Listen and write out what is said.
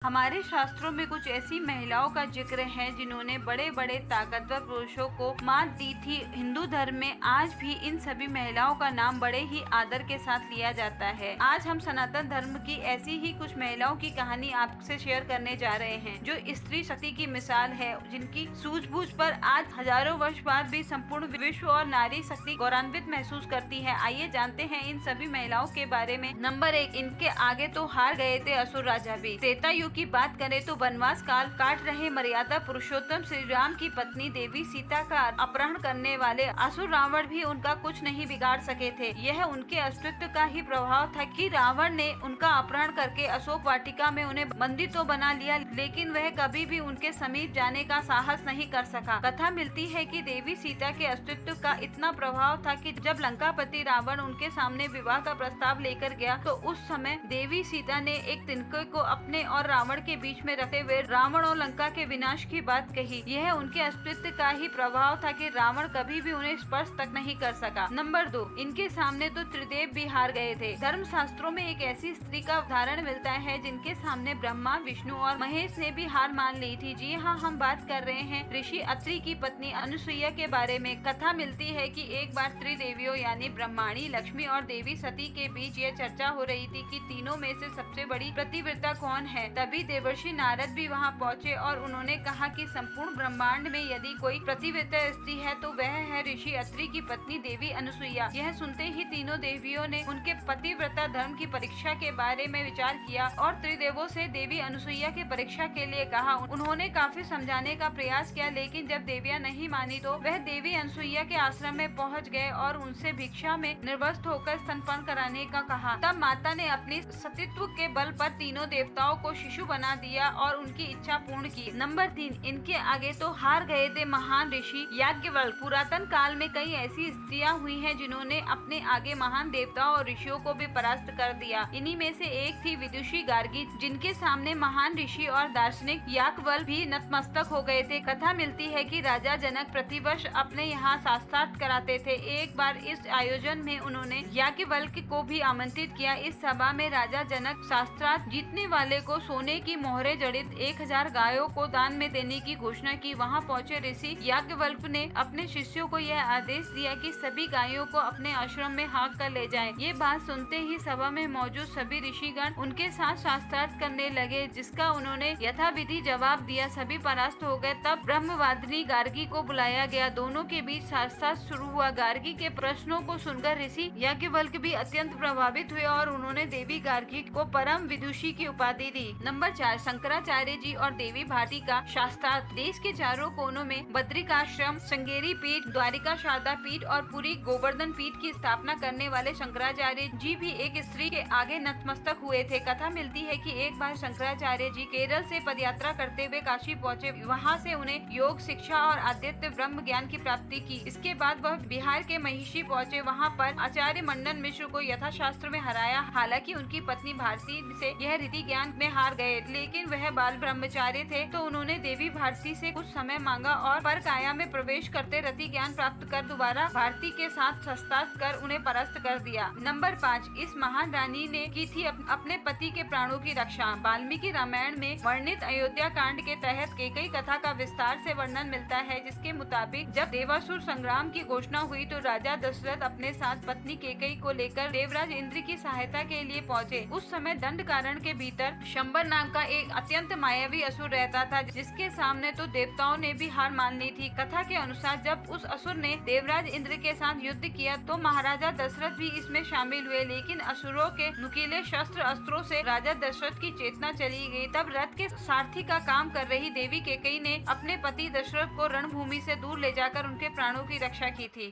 हमारे शास्त्रों में कुछ ऐसी महिलाओं का जिक्र है जिन्होंने बड़े बड़े ताकतवर पुरुषों को मात दी थी। हिंदू धर्म में आज भी इन सभी महिलाओं का नाम बड़े ही आदर के साथ लिया जाता है। आज हम सनातन धर्म की ऐसी ही कुछ महिलाओं की कहानी आपसे शेयर करने जा रहे हैं जो स्त्री शक्ति की मिसाल है, जिनकी सूझबूझ पर आज हजारों वर्ष बाद भी संपूर्ण विश्व और नारी शक्ति गौरवान्वित महसूस करती है। आइए जानते हैं इन सभी महिलाओं के बारे में। नंबर 1, इनके आगे तो हार गए थे असुर राजा भी। त्रेता युग की बात करें तो वनवास काल काट रहे मर्यादा पुरुषोत्तम श्री राम की पत्नी देवी सीता का अपहरण करने वाले असुर रावण भी उनका कुछ नहीं बिगाड़ सके थे। यह उनके अस्तित्व का ही प्रभाव था कि रावण ने उनका अपहरण करके अशोक वाटिका में उन्हें बंदी तो बना लिया, लेकिन वह कभी भी उनके समीप जाने का साहस नहीं कर सका। कथा मिलती है कि देवी सीता के अस्तित्व का इतना प्रभाव था कि जब लंकापति रावण उनके सामने विवाह का प्रस्ताव लेकर गया तो उस समय देवी सीता ने एक तिनके को अपने और रावण के बीच में रखते हुए रावण और लंका के विनाश की बात कही। यह उनके अस्तित्व का ही प्रभाव था कि रावण कभी भी उन्हें स्पर्श तक नहीं कर सका। नंबर 2, इनके सामने तो त्रिदेव भी हार गए थे। धर्म शास्त्रों में एक ऐसी स्त्री का उदाहरण मिलता है जिनके सामने ब्रह्मा, विष्णु और महेश ने भी हार मान ली थी। जी हाँ, हम बात कर रहे हैं ऋषि अत्रि की पत्नी अनुसुईया के बारे में। कथा मिलती है कि एक बार त्रिदेवियों यानी ब्रह्माणी, लक्ष्मी और देवी सती के बीच यह चर्चा हो रही थी कि तीनों में से सबसे बड़ी पतिव्रता कौन है। तभी देवर्षि नारद भी वहां पहुंचे और उन्होंने कहा कि संपूर्ण ब्रह्मांड में यदि कोई पतिव्रता स्त्री है तो वह है ऋषि अत्रि की पत्नी देवी अनुसुईया। यह सुनते ही तीनों देवियों ने उनके पतिव्रता धर्म की परीक्षा के बारे में विचार किया और त्रिदेवों से देवी अनुसुईया की परीक्षा के लिए कहा। उन्होंने काफी समझाने का प्रयास किया, लेकिन जब देवियां नहीं मानी तो वह देवी अनुसुईया के आश्रम में पहुंच गए और उनसे भिक्षा में निर्वस्त्र होकर स्तनपान कराने का कहा। तब माता ने अपनी सतीत्व के बल पर तीनों देवताओं को शिशु बना दिया और उनकी इच्छा पूर्ण की। नंबर 3, इनके आगे तो हार गए थे महान ऋषि याज्ञवल्क्य। पुरातन काल में कई ऐसी स्त्रियां हुई हैं जिन्होंने अपने आगे महान देवताओं और ऋषियों को भी परास्त कर दिया। इन्हीं में से एक थी विदुषी गार्गी, जिनके सामने महान ऋषि और दार्शनिक याज्ञवल्क्य भी नतमस्तक हो गए थे। कथा मिलती है कि राजा जनक प्रतिवर्ष अपने यहाँ शास्त्रार्थ कराते थे। एक बार इस आयोजन में उन्होंने याज्ञवल्क्य को भी आमंत्रित किया। इस सभा में राजा जनक शास्त्रार्थ जीतने वाले को सोने की मोहरे जड़ित 1000 गायों को दान में देने की घोषणा की। वहां पहुंचे ऋषि याज्ञवल्क्य ने अपने शिष्यों को यह आदेश दिया कि सभी गायों को अपने आश्रम में हाँक कर ले जाएं। ये बात सुनते ही सभा में मौजूद सभी ऋषिगण उनके साथ शास्त्रार्थ करने लगे, जिसका उन्होंने यथाविधि जवाब दिया। सभी परास्त हो गए। तब ब्रह्मवादिनी गार्गी को बुलाया गया। दोनों के बीच शास्त्रार्थ शुरू हुआ। गार्गी के प्रश्नों को सुनकर ऋषि याज्ञवल्क्य भी अत्यंत प्रभावित हुए और उन्होंने देवी गार्गी को परम विदुषी की उपाधि दी। नंबर 4, शंकराचार्य जी और देवी भारती का शास्त्रार्थ। देश के चारों कोनों में बद्रिकाश्रम, श्रृंगेरी पीठ, द्वारिका शारदा पीठ और पुरी गोवर्धन पीठ की स्थापना करने वाले शंकराचार्य जी भी एक स्त्री के आगे नतमस्तक हुए थे। कथा मिलती है कि एक बार शंकराचार्य जी केरल से पदयात्रा करते हुए काशी पहुंचे। वहां से उन्हें योग, शिक्षा और आध्यात्म ब्रह्म ज्ञान की प्राप्ति की। इसके बाद वह बिहार के महिषी पहुंचे। वहां पर आचार्य मंडन मिश्र को यथाशास्त्र में हराया। हालांकि उनकी पत्नी भारती से यह रीति ज्ञान में हार गए, लेकिन वह बाल ब्रह्मचारी थे तो उन्होंने देवी भारती से कुछ समय मांगा और पर काया में प्रवेश करते रति ज्ञान प्राप्त कर दोबारा भारती के साथ शास्त्रार्थ कर उन्हें परास्त कर दिया। नंबर 5, इस महान रानी ने की थी अपने पति के प्राणों की रक्षा। वाल्मीकि रामायण में वर्णित अयोध्या कांड के तहत कैकेयी कथा का विस्तार से वर्णन मिलता है, जिसके मुताबिक जब देवासुर संग्राम की घोषणा हुई तो राजा दशरथ अपने साथ पत्नी कैकेयी को लेकर देवराज इंद्र की सहायता के लिए पहुँचे। उस समय दंडकारण्य के भीतर शंबर नाम का एक अत्यंत मायावी असुर रहता था, जिसके सामने तो देवताओं ने भी हार मान ली थी। कथा के अनुसार जब उस असुर ने देवराज इंद्र के साथ युद्ध किया तो महाराजा दशरथ भी इसमें शामिल हुए, लेकिन असुरों के नुकीले शस्त्र अस्त्रों से राजा दशरथ की चेतना चली गई। तब रथ के सारथी का काम कर रही देवी कैकेयी ने अपने पति दशरथ को रणभूमि से दूर ले जाकर उनके प्राणों की रक्षा की थी।